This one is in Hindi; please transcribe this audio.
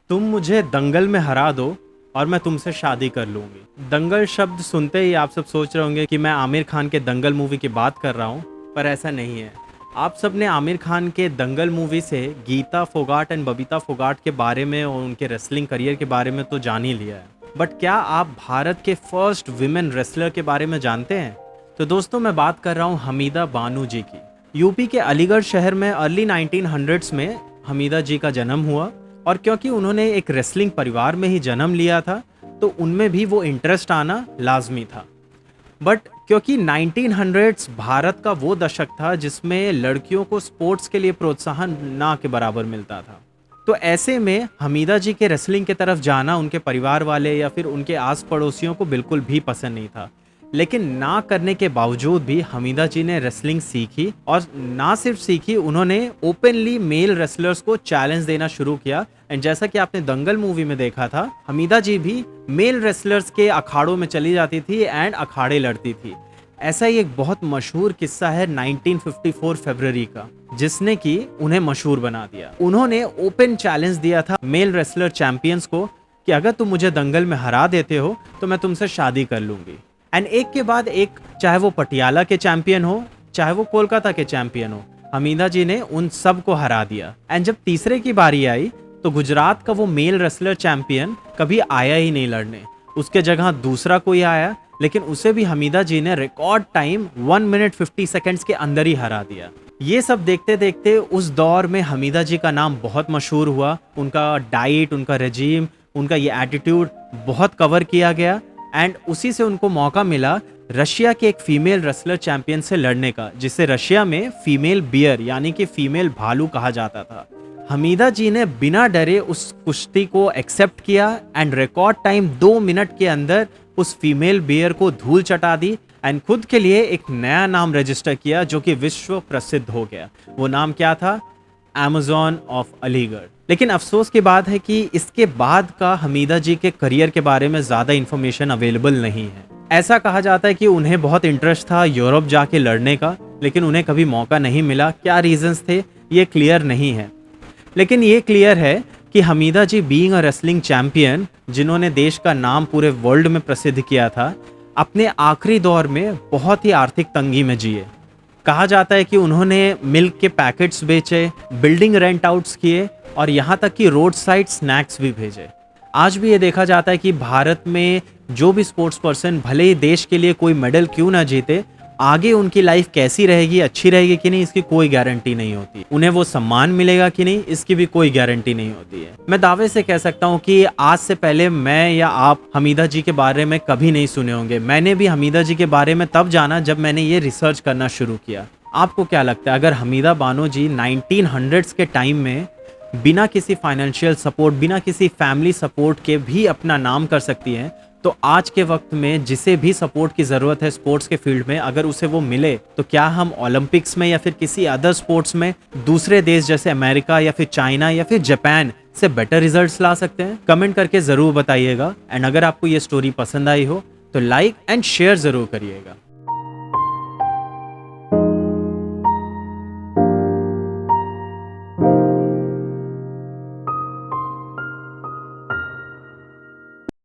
तुम मुझे दंगल में हरा दो और मैं तुमसे शादी कर लूंगी। दंगल शब्द सुनते ही आप सब सोच रहे होंगे कि मैं आमिर खान के दंगल मूवी की बात कर रहा हूँ, पर ऐसा नहीं है। आप सब ने आमिर खान के दंगल मूवी से गीता फोगाट एंड बबीता फोगाट के बारे में और उनके रेसलिंग करियर के बारे में तो जान ही लिया है, बट क्या आप भारत के फर्स्ट विमेन रेसलर के बारे में जानते हैं? तो दोस्तों, मैं बात कर रहा हूँ हमीदा बानो जी की। यूपी के अलीगढ़ शहर में अर्ली 1900s में हमीदा जी का जन्म हुआ, और क्योंकि उन्होंने एक रेसलिंग परिवार में ही जन्म लिया था तो उनमें भी वो इंटरेस्ट आना लाजमी था। बट क्योंकि 1900s भारत का वो दशक था जिसमें लड़कियों को स्पोर्ट्स के लिए प्रोत्साहन ना के बराबर मिलता था, तो ऐसे में हमीदा जी के रेसलिंग की तरफ जाना उनके परिवार वाले या फिर उनके आस पड़ोसियों को बिल्कुल भी पसंद नहीं था। लेकिन ना करने के बावजूद भी हमीदा जी ने रेसलिंग सीखी, और ना सिर्फ सीखी, उन्होंने ओपनली मेल रेसलर्स को चैलेंज देना शुरू किया। एंड जैसा कि आपने दंगल मूवी में देखा था, हमीदा जी भी मेल रेसलर्स के अखाड़ों में चली जाती थी एंड अखाड़े लड़ती थी। ऐसा ही एक बहुत मशहूर किस्सा है 1954 फरवरी का, जिसने कि उन्हें मशहूर बना दिया। उन्होंने ओपन चैलेंज दिया था मेल रेसलर चैंपियंस को कि अगर तुम मुझे दंगल में हरा देते हो तो मैं तुमसे शादी कर लूंगी। एंड एक के बाद एक, चाहे वो पटियाला के चैंपियन हो, चाहे वो कोलकाता के चैंपियन हो, हमीदा जी ने उन सब को हरा दिया। एंड जब तीसरे की बारी आई तो गुजरात का वो मेल रेसलर चैंपियन कभी आया ही नहीं लड़ने, उसके जगह दूसरा कोई आया, लेकिन उसे भी हमीदा जी ने रिकॉर्ड टाइम 1 मिनट 50 सेकेंड्स के अंदर ही हरा दिया। ये सब देखते देखते उस दौर में हमीदा जी का नाम बहुत मशहूर हुआ। उनका डाइट, उनका रेजीम, उनका ये एटीट्यूड बहुत कवर किया गया। एंड उसी से उनको मौका मिला रशिया के एक फीमेल रेसलर चैंपियन से लड़ने का, जिसे रशिया में फीमेल बियर यानी कि फीमेल भालू कहा जाता था। हमीदा जी ने बिना डरे उस कुश्ती को एक्सेप्ट किया एंड रिकॉर्ड टाइम 2 मिनट के अंदर उस फीमेल बियर को धूल चटा दी एंड खुद के लिए एक नया नाम रजिस्टर किया जो कि विश्व प्रसिद्ध हो गया। वो नाम क्या था? Amazon of Aligarh. लेकिन अफसोस की बात है कि इसके बाद का हमीदा जी के करियर के बारे में ज़्यादा इन्फॉर्मेशन अवेलेबल नहीं है। ऐसा कहा जाता है कि उन्हें बहुत इंटरेस्ट था यूरोप जाके लड़ने का, लेकिन उन्हें कभी मौका नहीं मिला। क्या रीजंस थे ये क्लियर नहीं है, लेकिन ये क्लियर है कि हमीदा जी बीइंग अ रेसलिंग चैंपियन, जिन्होंने देश का नाम पूरे वर्ल्ड में प्रसिद्ध किया था, अपने आखिरी दौर में बहुत ही आर्थिक तंगी में जिए। कहा जाता है कि उन्होंने मिल्क के पैकेट्स बेचे, बिल्डिंग रेंट आउट्स किए और यहाँ तक कि रोड साइड स्नैक्स भी भेजे। आज भी ये देखा जाता है कि भारत में जो भी स्पोर्ट्स पर्सन भले ही देश के लिए कोई मेडल क्यों ना जीते, आगे उनकी लाइफ कैसी रहेगी, अच्छी रहेगी कि नहीं, इसकी कोई गारंटी नहीं होती। उन्हें वो सम्मान मिलेगा कि नहीं, इसकी भी कोई गारंटी नहीं होती है। मैं दावे से कह सकता हूँ कि आज से पहले मैं या आप हमीदा जी के बारे में कभी नहीं सुने होंगे। मैंने भी हमीदा जी के बारे में तब जाना जब मैंने ये रिसर्च करना शुरू किया। आपको क्या लगता है, अगर हमीदा बानो जी 1900s के टाइम में बिना किसी फाइनेंशियल सपोर्ट, बिना किसी फैमिली सपोर्ट के भी अपना नाम कर सकती हैं, तो आज के वक्त में जिसे भी सपोर्ट की ज़रूरत है स्पोर्ट्स के फील्ड में, अगर उसे वो मिले, तो क्या हम ओलंपिक्स में या फिर किसी अदर स्पोर्ट्स में दूसरे देश जैसे अमेरिका या फिर चाइना या फिर जापान से बेटर रिजल्ट्स ला सकते हैं? कमेंट करके ज़रूर बताइएगा। एंड अगर आपको ये स्टोरी पसंद आई हो तो लाइक एंड शेयर ज़रूर करिएगा।